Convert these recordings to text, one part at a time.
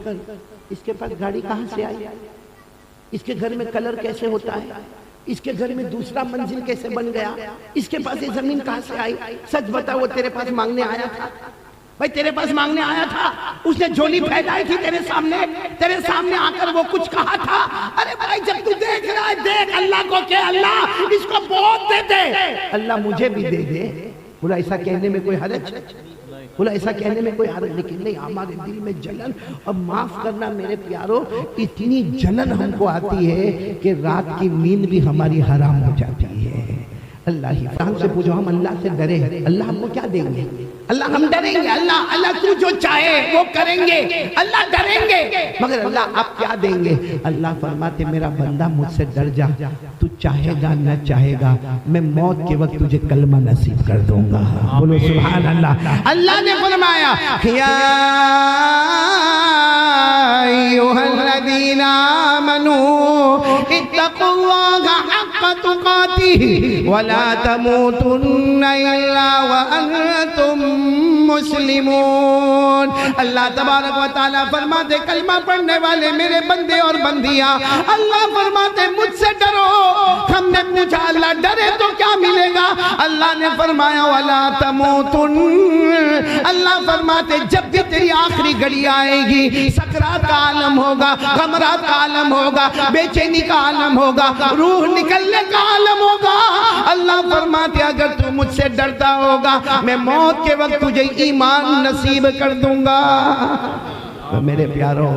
کر اس کے پاس گاڑی کہاں سے آئی، اس کے گھر میں کلر کیسے ہوتا ہے، اس کے گھر میں دوسرا منزل کیسے بن گیا، اس کے پاس یہ زمین کہاں سے آئی؟ سچ بتا، وہ تیرے پاس مانگنے آیا تھا؟ بھائی تیرے پاس مانگنے آیا تھا، اس نے جھولی پھیلائی تھی تیرے سامنے آ کر وہ کچھ کہا تھا؟ ارے بھائی جب تو دیکھ رہا ہے دیکھ اللہ کو کہ اللہ اس کو بہت دے دے، اللہ مجھے بھی دے دے۔ بولا ایسا کہنے میں کوئی حرج؟ بولا ایسا کہنے میں کوئی حرج لیکن نہیں، ہمارے دل میں جلن، اب معاف کرنا میرے پیارو، اتنی جلن ہم کو آتی ہے کہ رات کی نیند بھی ہماری حرام ہو جاتی ہے۔ اللہ ہی ہم سے پوچھو، ہم اللہ سے ڈرے، اللہ ہم کو کیا دیں گے؟ اللہ ہم ڈریں گے، اللہ تو جو چاہے وہ کریں گے، اللہ ڈریں گے، مگر اللہ آپ کیا دیں گے؟ اللہ فرماتے میرا بندہ مجھ سے ڈر جا، تو چاہے گا نہ چاہے گا میں موت کے وقت تجھے کلمہ نصیب کر دوں گا۔ بولو سبحان اللہ۔ اللہ نے فرمایا یا ایھا الذین آمنوا اتقوا اللہ حق تقاتہ ولا تموتن الا وانتم مسلمون۔ اللہ تبارک و تعالیٰ فرماتے کلمہ پڑھنے والے میرے بندے اور بندیاں، اللہ فرماتے مجھ سے ڈرو۔ ہم نے پوچھا اللہ ڈرے تو کیا ملے گا؟ اللہ نے فرمایا وَلَا تَمُوتُنَّ، اللہ فرماتے جب بھی تیری آخری گھڑی آئے گی، سکرات کا عالم ہوگا، غمرات کا عالم ہوگا، بے چینی کا عالم ہوگا، روح نکلنے کا عالم ہوگا، اللہ فرماتے اگر تو مجھ سے ڈرتا ہوگا میں موت کے وقت تجھے ایمان نصیب کر دوں گا۔ میرے پیارو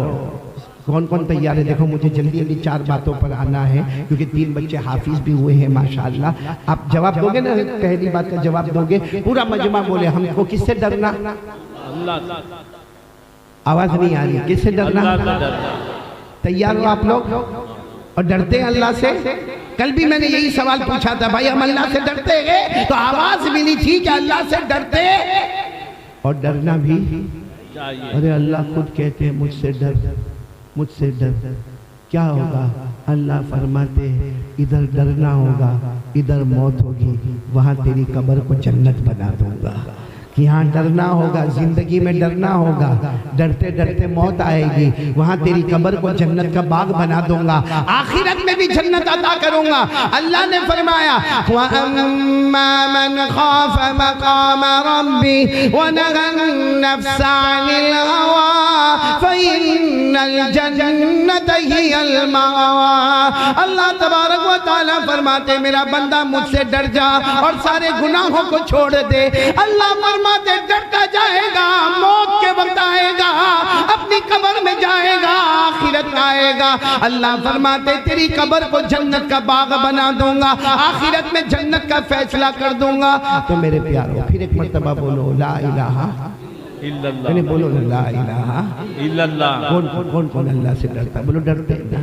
کون کون تیار ہے؟ دیکھو مجھے جلدی جلدی 4 باتوں پر آنا ہے کیونکہ 3 بچے حافظ بھی ہوئے ہیں ماشاءاللہ۔ آپ جواب دو گے نا؟ پہلی بات کا جواب دو گے؟ پورا مجمع بولے ہم کو کس سے ڈرنا؟ آواز نہیں آ رہی، کس سے ڈرنا؟ تیار ہو آپ لوگ؟ اور ڈرتے ہیں اللہ سے؟ کل بھی میں نے یہی سوال پوچھا تھا بھائی ہم اللہ سے ڈرتے ہیں تو آواز ملی تھی کہ اللہ سے ڈرتے اور ڈرنا بھی چاہیے۔ ارے اللہ خود کہتے ہیں مجھ سے ڈر، مجھ سے ڈر، کیا ہوگا؟ اللہ فرماتے ادھر ڈرنا ہوگا، ادھر موت ہوگی، وہاں تیری قبر کو جنت بنا دوں گا۔ یہاں ڈرنا ہوگا، زندگی میں ڈرنا ہوگا، ڈرتے ڈرتے موت آئے گی، وہاں تیری قبر کو جنت کا باغ بنا دوں گا، آخرت میں بھی جنت عطا کروں گا۔ اللہ نے فرمایا وَأَمَّا مَنْ خَافَ مَقَامَ رَبِّهِ وَنَهَى النَّفْسَ عَنِ الْهَوَىٰ فَإِنَّ الْجَنَّةَ هِيَ الْمَأْوَىٰ۔ اللہ تبارک و تعالیٰ فرماتے میرا بندہ مجھ سے ڈر جا اور سارے گناہوں کو چھوڑ دے۔ اللہ فرماتے ڈرتا جائے گا، موت کے وقت آئے گا، اپنی قبر میں جائے گا، آخرت آئے گا، اللہ فرماتے تیری قبر کو جنت کا باغ بنا دوں گا، آخرت میں جنت کا فیصلہ کر دوں گا۔ تو میرے پیارو پھر ایک مرتبہ بولو لا الہ الا اللہ، یعنی بولو لا الہ الا اللہ۔ کون کون اللہ سے ڈرتا؟ بولو ڈرتے نا۔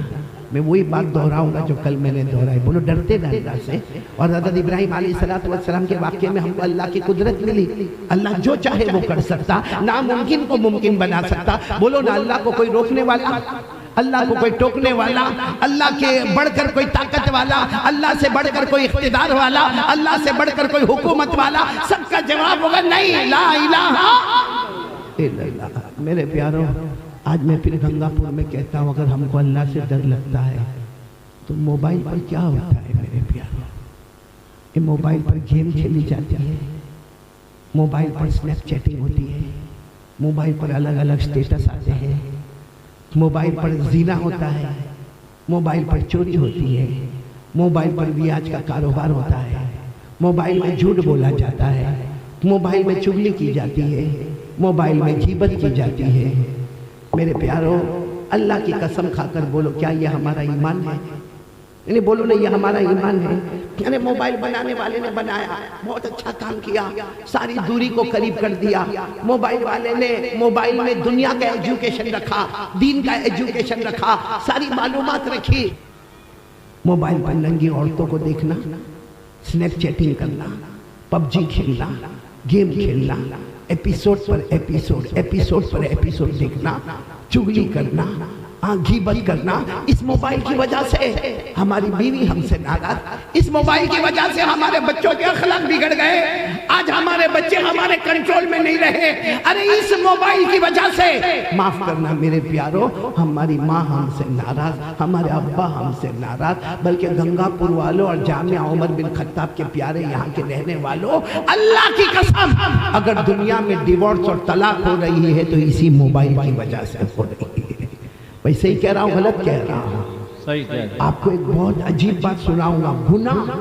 میں وہی بات دہراؤں گا جو کل میں نے دہرائی، بولو ڈرتے نا اللہ سے۔ اور حضرت ابراہیم علیہ السلام کے واقعے میں ہم کو اللہ کی قدرت ملی، اللہ جو چاہے وہ کر سکتا، ناممکن کو ممکن بنا سکتا۔ بولو نا اللہ کو کوئی روکنے والا، اللہ کو کوئی ٹوکنے والا، اللہ کے بڑھ کر کوئی طاقت والا، اللہ سے بڑھ کر کوئی اقتدار والا، اللہ سے بڑھ کر کوئی حکومت والا؟ سب کا جواب ہوگا نہیں، لا الہ الا اللہ۔ میرے پیارو آج میں پھر گنگا پور میں کہتا ہوں اگر ہم کو اللہ سے ڈر لگتا ہے تو موبائل پر کیا ہوتا ہے میرے پیارو؟ یہ موبائل پر گیم کھیلی جاتی ہے، موبائل پر سنیپ چیٹنگ ہوتی ہے، موبائل پر الگ الگ سٹیٹس آتے ہیں، موبائل پر زنا ہوتا ہے، موبائل پر چوری ہوتی ہے، موبائل پر بیاج کا کاروبار ہوتا ہے، موبائل میں جھوٹ بولا جاتا ہے، موبائل میں چغلی کی جاتی ہے، موبائل میں غیبت کی جاتی ہے۔ میرے پیارو اللہ کی قسم کھا کر بولو کیا یہ ہمارا ایمان ہے؟ یعنی بولو نا یہ ہمارا ایمان ہے؟ یعنی موبائل بنانے والے نے بنایا، بہت اچھا کام کیا، ساری دوری کو قریب کر دیا۔ موبائل والے نے موبائل میں دنیا کا ایجوکیشن رکھا، دین کا ایجوکیشن رکھا، ساری معلومات رکھی۔ موبائل پر ننگی عورتوں کو دیکھنا، سنیپ چیٹنگ کرنا، پب جی کھیلنا، گیم کھیلنا، ایپیسوڈ پر ایپیسوڈ، ایپیسوڈ پر ایپیسوڈ دیکھنا، چغلی کرنا، غیبت کرنا اس موبائل کی وجہ سے ہماری بیوی ہم سے ناراض، اس موبائل کی وجہ سے ہمارے بچوں کے اخلاق بگڑ گئے، آج ہمارے بچے ہمارے کنٹرول میں نہیں رہے، ارے اس موبائل کی وجہ سے۔ معاف کرنا میرے پیاروں، ہماری ماں ہم سے ناراض، ہمارے ابا ہم سے ناراض، بلکہ گنگا پور والوں اور جامعہ عمر بن خطاب کے پیارے یہاں کے رہنے والوں، اللہ کی قسم اگر دنیا میں ڈیورس اور طلاق ہو رہی ہے تو اسی موبائل کی وجہ سے ہو رہی ہے۔ ویسے ہی کہہ رہا ہوں، غلط کہہ رہا ہوں؟ صحیح کہہ رہا ہوں۔ آپ کو ایک بہت عجیب بات سناؤں گا، گناہ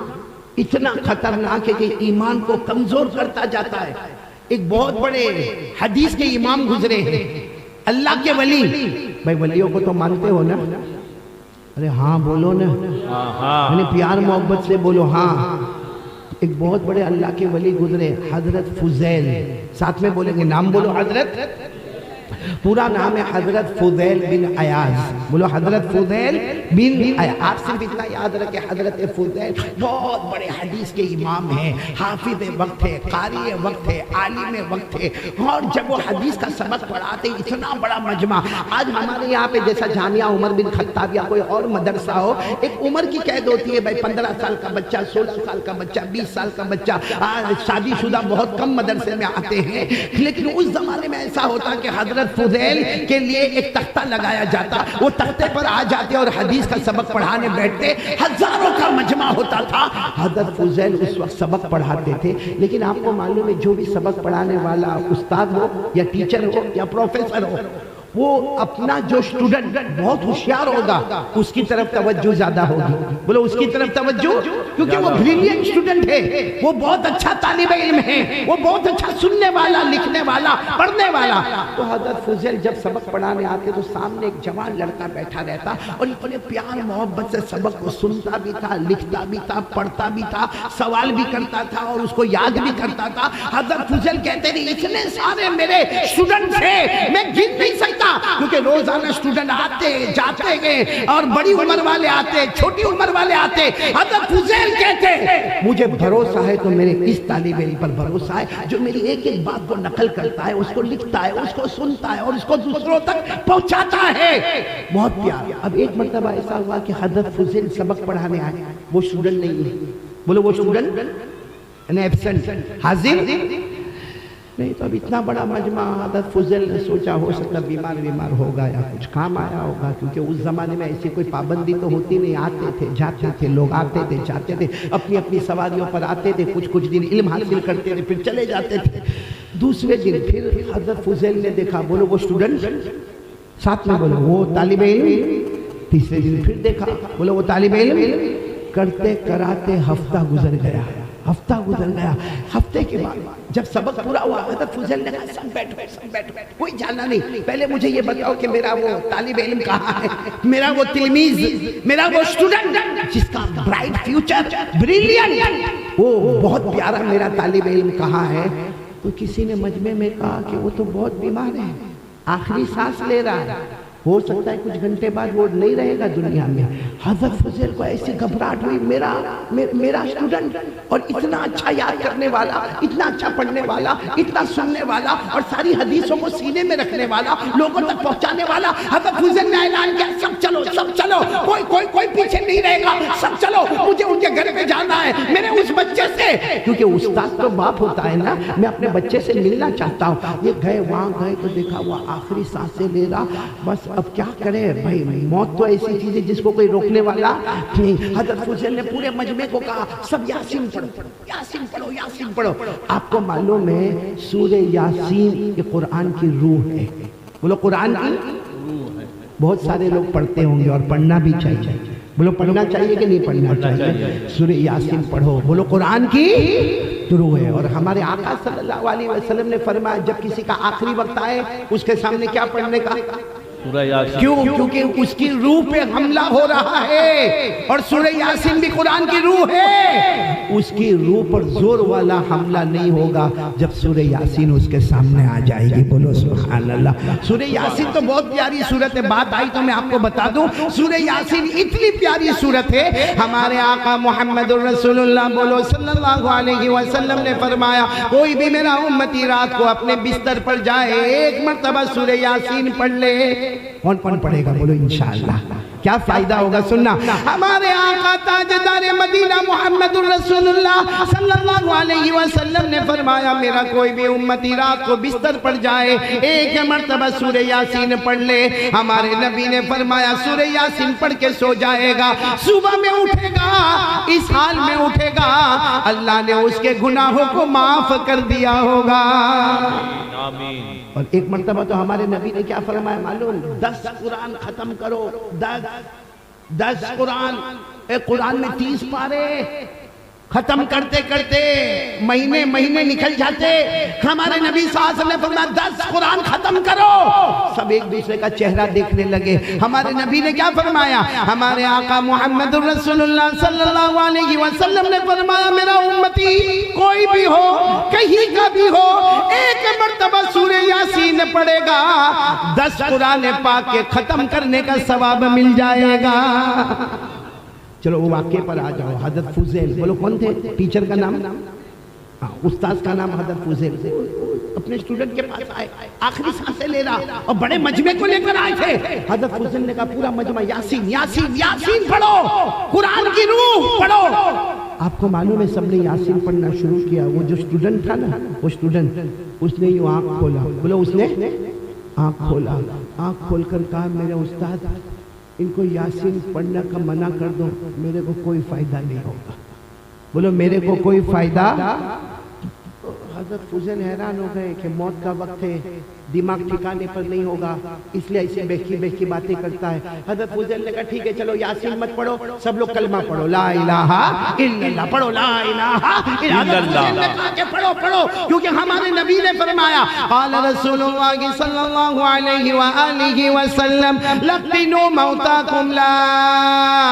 اتنا خطرناک ہے کہ ایمان کو کمزور کرتا جاتا ہے۔ ایک بہت بڑے حدیث کے امام گزرے ہیں، اللہ کے ولی، بھائی ولیوں کو تو مانتے ہو نا؟ ارے ہاں بولو نا، یعنی پیار محبت سے بولو ہاں۔ ایک بہت بڑے اللہ کے ولی گزرے، حضرت فضیل، ساتھ میں بولیں گے نام بولو، حضرت، پورا نام ہے حضرت فضیل بن عیاض، بولو حضرت فضیل بن عیاض۔ آپ صرف اتنا یاد رکھیں، حضرت فضیل بہت بڑے حدیث کے امام ہیں، حافظ وقت ہے، قاری وقت ہے، عالم وقت ہے، اور جب وہ حدیث کا سبق پڑھاتے اتنا بڑا مجمع۔ آج ہمارے یہاں پہ جیسا جامعہ عمر بن خطاب یا کوئی اور مدرسہ ہو، ایک عمر کی قید ہوتی ہے، بھائی 15 سال کا بچہ، 16 سال کا بچہ، 20 سال کا بچہ، شادی شدہ بہت کم مدرسے میں آتے ہیں، لیکن اس زمانے میں ایسا ہوتا کہ حضرت فضیل کے لیے ایک تختہ لگایا جاتا، وہ تختے پر آ جاتے اور حدیث کا سبق پڑھانے بیٹھتے، ہزاروں کا مجمع ہوتا تھا۔ حضرت فضیل اس وقت سبق پڑھاتے تھے، لیکن آپ کو معلوم ہے جو بھی سبق پڑھانے والا استاد ہو یا ٹیچر ہو یا پروفیسر ہو، وہ اپنا جو اسٹوڈنٹ بہت ہوشیار ہوگا اس کی طرف توجہ زیادہ ہوگی، بولو اس کی طرف توجہ، کیونکہ وہ بریلینٹ اسٹوڈنٹ ہے، وہ بہت اچھا طالب علم ہے، وہ بہت اچھا سننے والا، لکھنے والا، پڑھنے والا۔ تو حضرت فضیل جب سبق پڑھانے آتے تو سامنے ایک جوان لڑکا بیٹھا رہتا اور اتنے پیار محبت سے سبق کو سنتا بھی تھا، لکھتا بھی تھا، پڑھتا بھی تھا، سوال بھی کرتا تھا اور اس کو یاد بھی کرتا تھا۔ حضرت فضیل کہتے تھے اتنے سارے میرے اسٹوڈنٹ تھے میں گن نہیں سکتا، کیونکہ روزانہ اسٹوڈنٹ آتے جاتے گئے اور بڑی عمر والے آتے، چھوٹی عمر والے آتے۔ حضرت فضیل کہتے مجھے بھروسہ ہے تو میرے اس طالب علم پر بھروسہ ہے جو میری ایک ایک بات کو نقل کرتا ہے، اس کو لکھتا ہے، اس کو سنتا ہے اور اس کو دوسروں تک پہنچاتا ہے۔ بہت پیار۔ اب ایک مرتبہ ایسا ہوا کہ حضرت فضیل سبق پڑھانے آئے، وہ اسٹوڈنٹ نہیں ہے، بولو وہ اسٹوڈنٹ ایبسنٹ، حاضر نہیں۔ تو اب اتنا بڑا مجمع، حضرت فضیل نے سوچا ہو سکتا بیمار ہوگا یا کچھ کام آیا ہوگا، کیونکہ اس زمانے میں ایسی کوئی پابندی تو ہوتی نہیں، آتے تھے جاتے تھے لوگ، آتے تھے جاتے تھے، اپنی اپنی سواریوں پر آتے تھے، کچھ دن علم حاصل کرتے تھے پھر چلے جاتے تھے۔ دوسرے دن پھر حضرت فضیل نے دیکھا، بولو وہ اسٹوڈنٹ، ساتھ میں بولو وہ طالب علم۔ تیسرے دن پھر دیکھا، بولو وہ طالب علم۔ کرتے کراتے ہفتہ گزر گیا، ہفتہ گزر گیا۔ ہفتے کے بعد جب سبق پورا ہوا، حضرت فضیل نے کہا سب بیٹھو، کوئی جانا نہیں، پہلے مجھے یہ بتاؤ کہ میرا وہ طالب علم کہاں ہے، میرا وہ تلمیذ، میرا وہ اسٹوڈنٹ جس کا برائٹ فیوچر، بریلینٹ، وہ بہت پیارا میرا طالب علم کہاں ہے؟ تو کسی نے مجمع میں کہا کہ وہ تو بہت بیمار ہے، آخری سانس لے رہا ہے، ہو سکتا ہے کچھ گھنٹے بعد وہ نہیں رہے گا دنیا میں۔ حضرت فضیل کو ایسی گھبراہٹ ہوئی، میرا اسٹوڈنٹ اور اتنا اچھا یاد کرنے والا، اتنا اچھا پڑھنے والا، اتنا سننے والا اور ساری حدیثوں کو سینے میں رکھنے والا، لوگوں تک پہنچانے والا۔ حضرت فضیل نے اعلان کیا سب چلو، کوئی پیچھے نہیں رہے گا، سب چلو، مجھے ان کے گھر پہ جانا ہے میرے اس بچے سے، کیونکہ استاد تو باپ ہوتا ہے نا، میں اپنے بچے سے ملنا چاہتا ہوں۔ یہ گئے، وہاں گئے تو دیکھا وہ آخری سانسیں لے رہا، بس اب کیا کرے بھائی، موت تو ایسی چیز ہے جس کو کوئی روکنے والا نہیں۔ حضرت فضیل نے پورے مجمع کو کہا سب یاسین پڑھو۔ آپ کو معلوم ہے سورہ یاسین یہ قرآن کی روح ہے، بولو قرآن کی روح ہے۔ بہت سارے لوگ پڑھتے ہوں گے اور پڑھنا بھی چاہیے، بولو پڑھنا چاہیے کہ نہیں پڑھنا چاہیے؟ سورہ یاسین پڑھو، بولو قرآن کی روح ہے۔ اور ہمارے آقا صلی اللہ علیہ وسلم نے فرمایا جب کسی کا آخری وقت آئے اس کے سامنے کیا پڑھنے کا؟ کیوں؟ کیونکہ اس کی روح پہ حملہ ہو رہا ہے، اور سورہ یاسین بھی قرآن کی روح ہے۔ اس کی روح پر زور والا حملہ نہیں ہوگا جب سورہ یاسین اس کے سامنے آ جائے گی، بولو سبحان اللہ۔ سورہ یاسین تو بہت پیاری سورت ہے، بات آئی تو میں آپ کو بتا دوں، سورہ یاسین اتنی پیاری سورت ہے، ہمارے آقا محمد الرسول اللہ بولو صلی اللہ علیہ وسلم نے فرمایا کوئی بھی میرا امتی رات کو اپنے بستر پر جائے ایک مرتبہ سورہ یاسین پڑھ لے، کون کون پڑھے گا؟ بولو انشاءاللہ. کیا فائدہ ہوگا سننا. ہمارے آقا تاجدار مدینہ محمد الرسول اللہ صلی اللہ علیہ وسلم نے فرمایا میرا کوئی بھی امتی رات کو بستر پر جائے ایک مرتبہ سورہ یاسین پڑھ لے. ہمارے نبی نے فرمایا سورہ یاسین پڑھ کے سو جائے گا, صبح میں اٹھے گا, اس حال میں اٹھے گا اللہ نے اس کے گناہوں کو معاف کر دیا ہوگا. آمین. اور ایک مرتبہ تو ہمارے نبی نے کیا فرمایا معلوم؟ 10 قرآن ختم کرو. 10 قرآن. قرآن میں 30 پارے ختم کرتے کرتے مہینے نکل جاتے. ہمارے نبی صلی اللہ علیہ وسلم نے فرمایا 10 قرآن ختم کرو. سب ایک دوسرے کا چہرہ دیکھنے لگے. ہمارے نبی نے کیا فرمایا؟ ہمارے آقا محمد الرسول اللہ صلی اللہ علیہ وسلم نے فرمایا میرا امتی کوئی بھی ہو کہیں کا بھی ہو ایک مرتبہ سورہ یاسین پڑھے گا 10 قرآن پاک کے ختم کرنے کا ثواب مل جائے گا. چلو وہ واقعے پر آ جاؤ. حضرت فضیل, بولو کون تھے؟ ٹیچر کا نام, استاذ کا نام حضرت فضیل. اپنے اسٹوڈنٹ کے پاس آئے, آخری سانسیں لے رہا اور بڑے مجمع کو لے کر آئے تھے. حضرت فضیل نے کہا پورا مجمع یاسین یاسین یاسین پڑھو, قرآن کی روح پڑھو. آپ کو معلوم ہے سب نے یاسین پڑھنا شروع کیا. وہ جو اسٹوڈنٹ تھا نا, وہ اسٹوڈنٹ اس نے یوں آنکھ کھولا. بولو اس نے آنکھ کھولا. آنکھ کھول کر کہا میرے استاد ان کو یاسین پڑھنے کا منع کر دو, میرے کو کوئی فائدہ نہیں ہوگا. بولو میرے کو کوئی فائدہ. حضرت فضیل حیران ہو گئے کہ موت کا وقت ہے, دماغ ٹھکانے پر نہیں ہوگا, اس لیے ایسی بہکی باتیں کرتا ہے. حضرت فضیل نے کہا ٹھیک ہے چلو یاسین مت پڑھو, سب لوگ کلمہ پڑھو, لا الہ الا اللہ پڑھو, لا الہ الا اللہ پڑھو. کیونکہ ہمارے نبی نے فرمایا قال رسول اللہ صلی اللہ علیہ وآلہ وسلم لقنوا موتاکم لا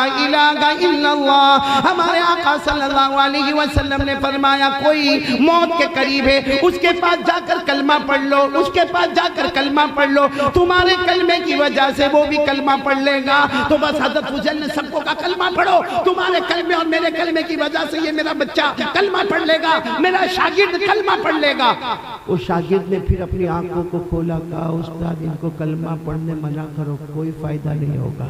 الہ الا اللہ. ہمارے آقا صلی اللہ علیہ وسلم نے فرمایا کوئی موت کے قریب ہے اس کے پاس جا کر کلمہ پڑھ لو, اس کے پاس جا کر کلمہ پڑھ لو, تمہارے کلمے کی وجہ سے وہ بھی کلمہ پڑھ لے گا. تو بس حضرت فضیل نے سب کو کہا کلمہ پڑھو, تمہارے کلمے اور میرے کلمے کی وجہ سے یہ میرا بچہ کلمہ پڑھ لے گا, میرا شاگرد کلمہ پڑھ لے گا. وہ شاگرد نے پھر اپنی آنکھوں کو کھولا, کہا استاد ان کو کلمہ پڑھنے منع کرو, کوئی فائدہ نہیں ہوگا,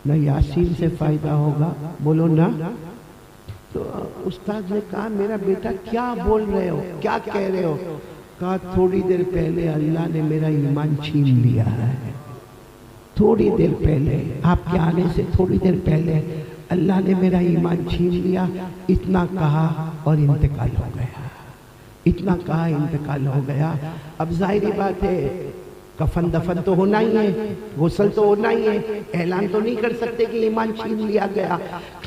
نہ یاسین سے فائدہ ہوگا. بولو نا. تو استاد نے کہا میرا بیٹا کیا بول رہے ہو, کیا کہہ رہے ہو؟ کہا تھوڑی دیر پہلے اللہ نے میرا ایمان چھین لیا ہے. تھوڑی دیر پہلے, آپ کے آنے سے تھوڑی دیر پہلے اللہ نے میرا ایمان چھین لیا. اتنا کہا اور انتقال ہو گیا. اتنا کہا انتقال ہو گیا. اب ظاہری بات ہے کفن دفن تو ہونا ہی ہے, غسل تو ہونا ہی ہے, اعلان تو نہیں کر سکتے کہ ایمان چھین لیا گیا.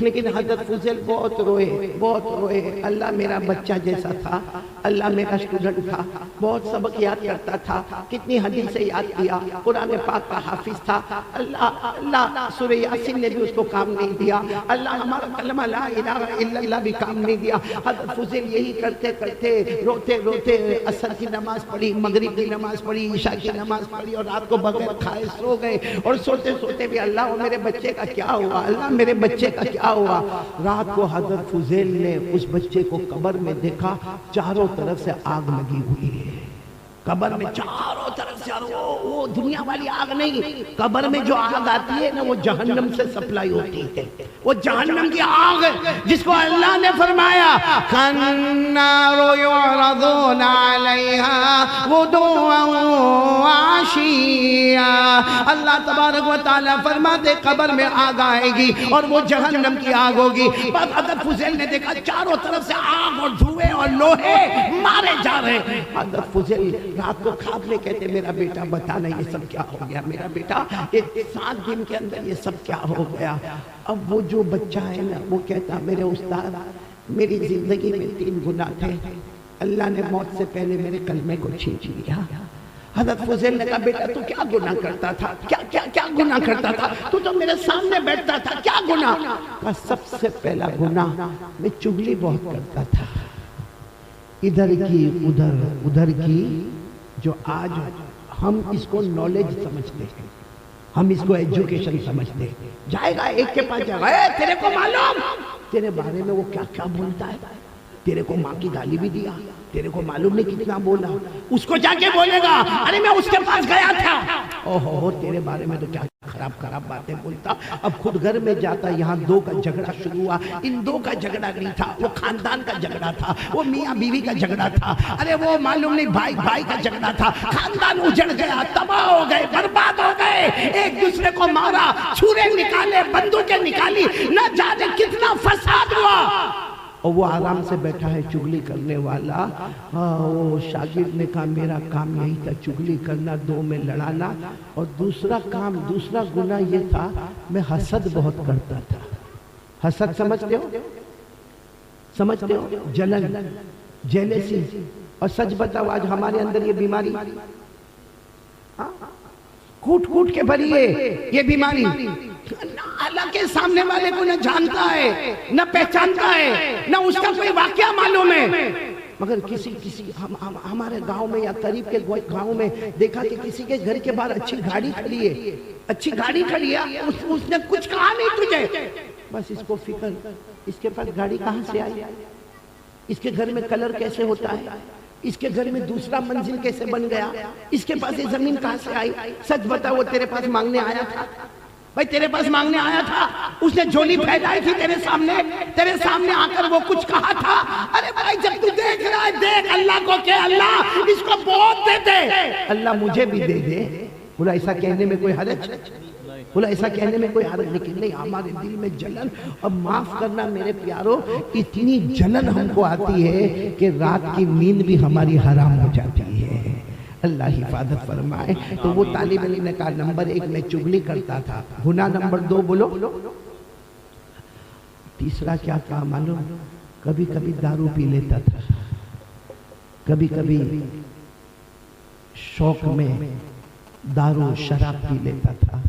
لیکن حضرت فضیل بہت روئے. اللہ میرا بچہ جیسا تھا, اللہ میرا اسٹوڈنٹ تھا, بہت سبق یاد کرتا تھا, کتنی حدیثیں یاد کیا, قرآن پاک کا حافظ تھا. اللہ سورہ یاسین نے بھی اس کو کام نہیں دیا, اللہ ہمارا کلمہ لا الہ الا اللہ بھی کام نہیں دیا. حضرت فضیل یہی کرتے کرتے روتے عصر کی نماز پڑھی, مغرب کی نماز پڑھی, عشاء کی نماز پڑھی اور رات کو بغیر کھائے سو گئے. اور سوتے بھی اللہ میرے بچے کا کیا ہوا, اللہ میرے بچے کا کیا ہوا. رات کو حضرت فضیل نے اس بچے کو قبر میں دیکھا, چاروں طرف سے آگ لگی ہوئی ہے. قبر میں چاروں طرف سے, وہ دنیا والی آگ نہیں, قبر میں جو آگ آتی ہے نا وہ جہنم سے سپلائی ہوتی ہے. وہ جہنم کی آگ جس کو اللہ نے فرمایا النار یعرضون علیہا غدوا وعشیا. اللہ تبارک و تعالیٰ فرماتے قبر میں آگ آئے گی اور وہ جہنم کی آگ ہوگی. بس حضرت فضیل نے دیکھا چاروں طرف سے آگ اور دھوئے اور لوہے مارے جا رہے ہیں. حضرت فضیل رات کو خواب میں کہتے میرا بیٹا بتانا یہ سب کیا ہو گیا, میرا بیٹا 7 دن کے اندر یہ سب کیا ہو گیا. اب وہ جو بچہ ہے نا وہ کہتا میرے استاد میری زندگی میں 3 گناہ تھے, اللہ نے موت سے پہلے میرے کلمے کو چھین لیا. حضرت فضیل نے کہا بیٹا تو کیا گناہ کرتا تھا, کیا گناہ کرتا تھا, تو میرے سامنے بیٹھتا تھا, کیا گناہ؟ کہا سب سے پہلا گناہ میں چغلی بہت کرتا تھا, ادھر کی ادھر کی, جو آج ہم اس کو نالج سمجھتے ہیں, ہم اس کو ایجوکیشن سمجھتے ہیں. جائے گا ایک کے پاس جائے گا, تیرے کو معلوم تیرے بارے میں وہ کیا کیا بولتا ہے, تیرے کو ماں کی گالی بھی دیا, تیرے کو معلوم نہیں کتنا بولا، اس کو جا کے بولے گا ارے میں اس کے پاس گیا تھا، اوہو تیرے بارے میں تو کیا خراب باتیں بولتا. اب خود گھر میں جاتا، یہاں دو کا جھگڑا شروع ہوا. ان دو کا جھگڑا نہیں تھا، وہ خاندان کا جھگڑا تھا، وہ میاں بیوی کا جھگڑا تھا، ارے وہ معلوم نہیں بھائی کا جھگڑا تھا. خاندان اجڑ گیا، تباہ ہو گئے، برباد ہو گئے، ایک دوسرے کو مارا، چھرے نکالے، بندوقیں نکالی، نہ جانے کتنا فساد ہوا. اور وہ آرام سے بیٹھا ہے چگلی کرنے والا. وہ شاگرد نے کہا میرا کام یہی تھا، چگلی کرنا، دو میں لڑانا، اور دوسرا گناہ یہ تھا میں حسد بہت کرتا تھا. حسد سمجھتے ہو؟ جلن، جیلسی. اور سچ بتاؤ آج ہمارے اندر یہ بیماری کوٹ کے بھری ہے. یہ بیماری اللہ کے سامنے والے کو نہ جانتا ہے، نہ پہچانتا ہے، نہ اس کا کوئی واقعہ معلوم ہے. مگر کسی ہمارے گاؤں میں یا قریب کے گاؤں میں دیکھا کہ کسی کے گھر کے باہر اچھی گاڑی کھڑی ہے، اس نے کچھ کہا نہیں تجھے، بس اس کو فکر اس کے پاس گاڑی کہاں سے آئی، اس کے گھر میں کلر کیسے ہوتا ہے، اس کے گھر میں دوسرا منزل کیسے بن گیا، اس کے پاس یہ زمین کہاں سے آئی. سچ بتا وہ تیرے پاس مانگنے آیا تھا؟ بھائی تیرے پاس مانگنے آیا تھا، اس نے جھولی پھیلائی تھی تیرے سامنے آ کر وہ کچھ کہا تھا. ارے بھائی جب تو دیکھ رہا ہے دیکھ اللہ کو کہ اللہ اس کو بہت دے دے، اللہ مجھے بھی دے دے. بولا ایسا کہنے میں کوئی حرج نہیں. ہمارے دل میں جلن، اور معاف کرنا میرے پیارو، اتنی جلن ہم کو آتی ہے کہ رات کی نیند بھی ہماری حرام ہو جاتی ہے. اللہ حفاظت فرمائے. تو وہ طالب علم نے کہا نمبر 1 میں چگلی کرتا تھا. گناہ نمبر 2 بولو. تیسرا کیا کہا معلوم؟ کبھی دارو پی لیتا تھا، کبھی شوق میں دارو شراب پی لیتا تھا.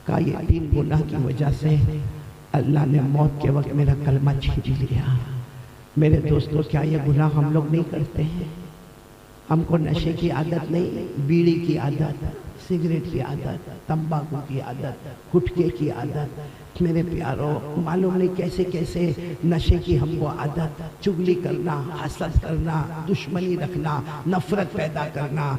کہا یہ 3 گناہ کی وجہ سے اللہ نے موت کے وقت میرا کلمہ چھین لیا. میرے دوستو کیا یہ گناہ ہم لوگ نہیں کرتے ہیں؟ ہم کو نشے کی عادت نہیں، بیڑی کی عادت، سگریٹ کی عادت، تمباکو کی عادت، گٹکے کی عادت. میرے پیارو معلوم نہیں کیسے نشے کی ہم کو عادت، چگلی کرنا، حسد کرنا، دشمنی رکھنا، نفرت پیدا کرنا.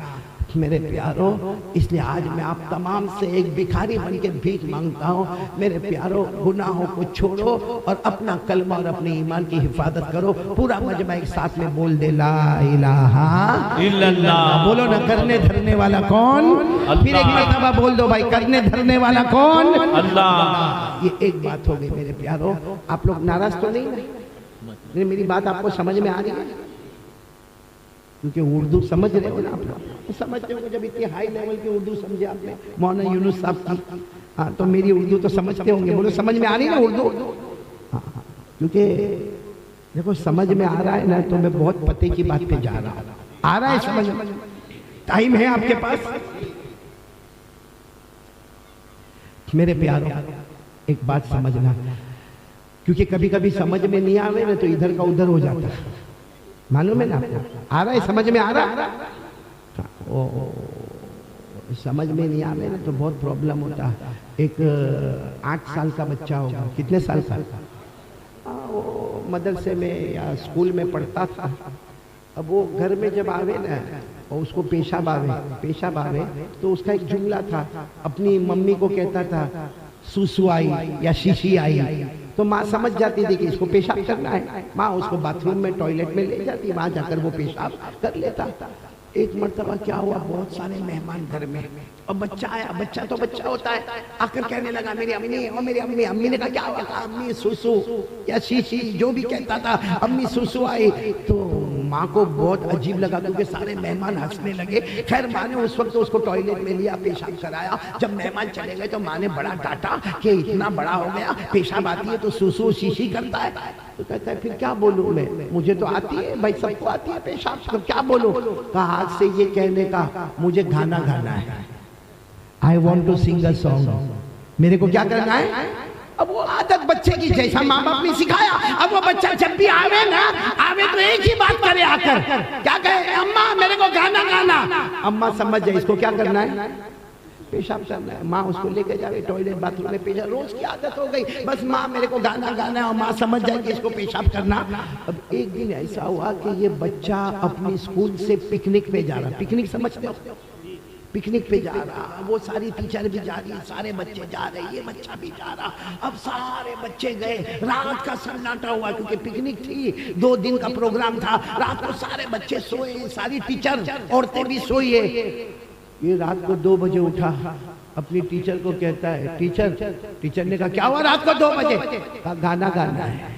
میرے پیارو اس لیے آج میں آپ تمام سے ایک بھکاری بن کے بھیک مانگتا ہوں. میرے پیارو گناہوں کو چھوڑو اور اپنا کلمہ اور اپنے ایمان کی حفاظت کرو. پورا مجمع ایک ساتھ میں بول دے لا الہ الا اللہ. بولو نا کرنے دھرنے والا کون؟ پھر ایک مرتبہ بول دو بھائی کرنے دھرنے والا کون؟ اللہ. یہ ایک بات ہو گئی میرے پیارو. آپ لوگ ناراض تو نہیں؟ میری بات آپ کو سمجھ میں آ رہی ہے؟ کیونکہ اردو سمجھ رہے ہو نا آپ لوگ، سمجھتے ہو جب اتنی ہائی لیول کی اردو سمجھے آپ نے مولانا یونس صاحب کی. ہاں تو میری اردو تو سمجھتے ہوں گے. بولو سمجھ میں آ رہی نا اردو؟ کیونکہ دیکھو سمجھ میں آ رہا ہے نا تو میں بہت پتے کی بات پہ جا رہا ہوں. آ رہا ہے سمجھ؟ ٹائم ہے آپ کے پاس؟ میرے پیارو ایک بات سمجھنا، کیونکہ کبھی سمجھ میں نہیں آوے نا تو ادھر کا ادھر ہو جاتا ہے. معلوم ہے نا آپ کو؟ آ رہا ہے سمجھ میں آ رہا؟ سمجھ میں نہیں آ رہے نا تو بہت پرابلم ہوتا ہے. ایک 8 سال کا بچہ ہوگا. کتنے سال کا؟ وہ مدرسے میں یا اسکول میں پڑھتا تھا. اب وہ گھر میں جب آوے نا اور اس کو پیشاب آوے تو اس کا ایک جملہ تھا، اپنی ممی کو کہتا تھا سوسو آئی یا شیشی آئی. تو ماں سمجھ جاتی تھی کہ اس کو پیشاب کرنا ہے. ماں اس کو باتھ روم میں ٹوائلٹ میں لے جاتی، وہاں جا کر وہ پیشاب کر لیتا. ایک مرتبہ کیا ہوا، بہت سارے مہمان گھر میں اور بچہ آیا. بچہ تو بچہ ہوتا ہے، آ کر کہنے لگا میری امی اور میری امی. امی نے کہا کیا ہوا؟ کہا امی سوسو یا شیشی جو بھی کہتا تھا، امی سوسو آئی. تو ماں کو بہت عجیب لگا کیونکہ سارے مہمان ہنسنے لگے. خیر ماں نے اس وقت اس کو ٹوائلٹ میں لیا، پیشاب کرایا. جب مہمان چلے گئے تو ماں نے بڑا ڈانٹا کہ اتنا بڑا ہو گیا، پیشاب آتی ہے تو سوسو شیشی کرتا ہے. تو کہتا ہے پھر کیا بولوں میں، مجھے تو آتی ہے بھائی، سب کو آتی ہے پیشاب، تو کیا بولوں؟ کہا آج سے یہ کہنے کا مجھے گانا گانا ہے. I want to sing a song. میرے کو کیا کرنا ہے؟ اب وہ عادت بچے کی جیسا ماں باپ نے سکھایا. اب وہ بچہ جب بھی آوے تو ایک ہی بات کرے آ کر، کیا کہے؟ اماں میرے کو گانا گانا. اماں سمجھ جائے اس کو کیا کرنا ہے. پیشاب کرنا ہے، ماں اس کو لے کے جاوے ٹوائلٹ باتھ روم میں پیشاب، روز کی عادت ہو گئی، بس ماں میرے کو گانا گانا ہے اور ماں سمجھ جائے گی اس کو پیشاب کرنا۔ اب ایک دن ایسا ہوا کہ یہ بچہ اپنی اسکول سے پکنک پہ جا رہا، پکنک سمجھتے ہو، پکنک پہ جا رہا، وہ ساری ٹیچر بھی جا رہی، سارے بچے جا رہے، یہ بچہ بھی جا رہا، اب سارے بچے گئے، رات کا سناٹا ہوا کیونکہ پکنک تھی، 2 دن کا پروگرام تھا، رات کو سارے بچے سوئے، ساری ٹیچر عورتیں بھی سوئی ہے۔ یہ رات کو 2 بجے اٹھا، اپنی ٹیچر کو کہتا ہے، ٹیچر نے کہا کیا ہوا رات کو 2 بجے؟ کہا گانا گانا ہے۔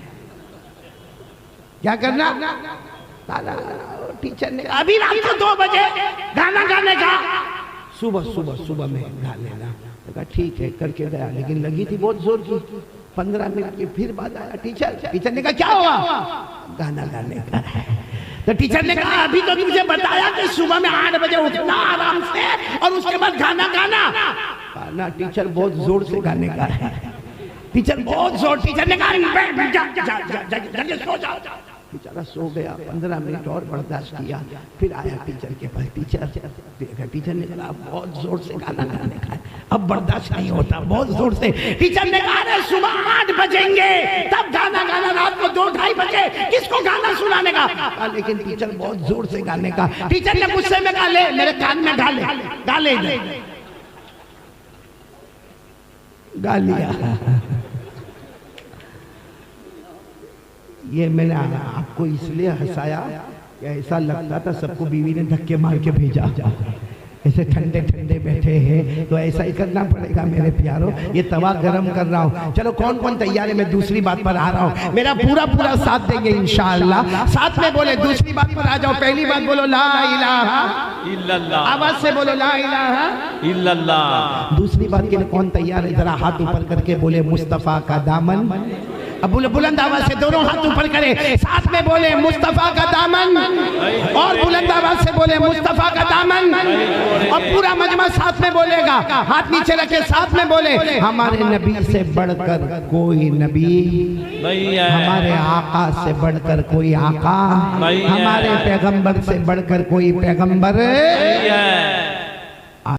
کیا کرنا؟ گانا گانا۔ ٹیچر نے کہا ابھی رات کو 2 بجے گانا گانے کا؟ صبح میں گا لینا۔ کہا ٹھیک ہے، کر کے گیا، لیکن لگی تھی بہت زور کی۔ 15 منٹ کے پھر بعد آیا ٹیچر نے کہا کیا ہوا؟ گانا گانے کا ہے۔ تو ٹیچر نے کہا ابھی تو مجھے بتایا کہ صبح میں 8 بجے اٹھنا آرام سے اور اس کے بعد گانا گانا۔ گانا ٹیچر بہت زور سے گانے کا ہے، ٹیچر بہت زور۔ ٹیچر نے کہا جا سو جاؤ۔ بیچارہ سو گیا، 15 منٹ اور برداشت کیا، پھر آیا ٹیچر کے پاس۔ ٹیچر نے کہا بہت زور سے گانا گانے کا ہے، اب برداشت نہیں ہوتا، بہت زور سے۔ ٹیچر نے کہا ارے صبح 8 بجیں گے تب گانا گانا، رات کو 2-2:30 بجے کس کو گانا سنانے کا؟ لیکن ٹیچر بہت زور سے گانے کا۔ ٹیچر نے غصے میں کہا لے میرے کان میں گا لے۔ گا لیا۔ یہ میں نے آپ کو اس لیے ہنسایا کہ ایسا لگتا تھا سب کو بیوی نے دھکے مار کے بھیجا، ایسے ٹھنڈے بیٹھے ہیں، تو ایسا ہی کرنا پڑے گا میرے پیاروں۔ یہ توا گرم کر رہا ہوں، چلو کون تیار ہے؟ میں دوسری بات پر آ رہا ہوں، میرا پورا ساتھ دیں گے انشاءاللہ۔ ساتھ میں بولے دوسری بات پر آ جاؤ۔ پہلی بات بولو لا الہ الا اللہ، آواز سے بولو لا الہ الا اللہ۔ دوسری بات کے لیے کون تیار ہے؟ ذرا ہاتھ اوپر کر کے بولے مصطفیٰ کا دامن۔ اب بلند آواز سے دونوں ہاتھ اوپر کرے، ساتھ میں بولے مصطفیٰ کا دامن، اور بلند آواز سے بولے مصطفیٰ کا دامن، اور پورا مجمع ساتھ میں بولے گا، ہاتھ نیچے رکھے، ساتھ میں بولے ہمارے نبی سے بڑھ کر کوئی نبی نہیں ہے، ہمارے آقا سے بڑھ کر کوئی آقا نہیں ہے، ہمارے پیغمبر سے بڑھ کر کوئی پیغمبر نہیں ہے۔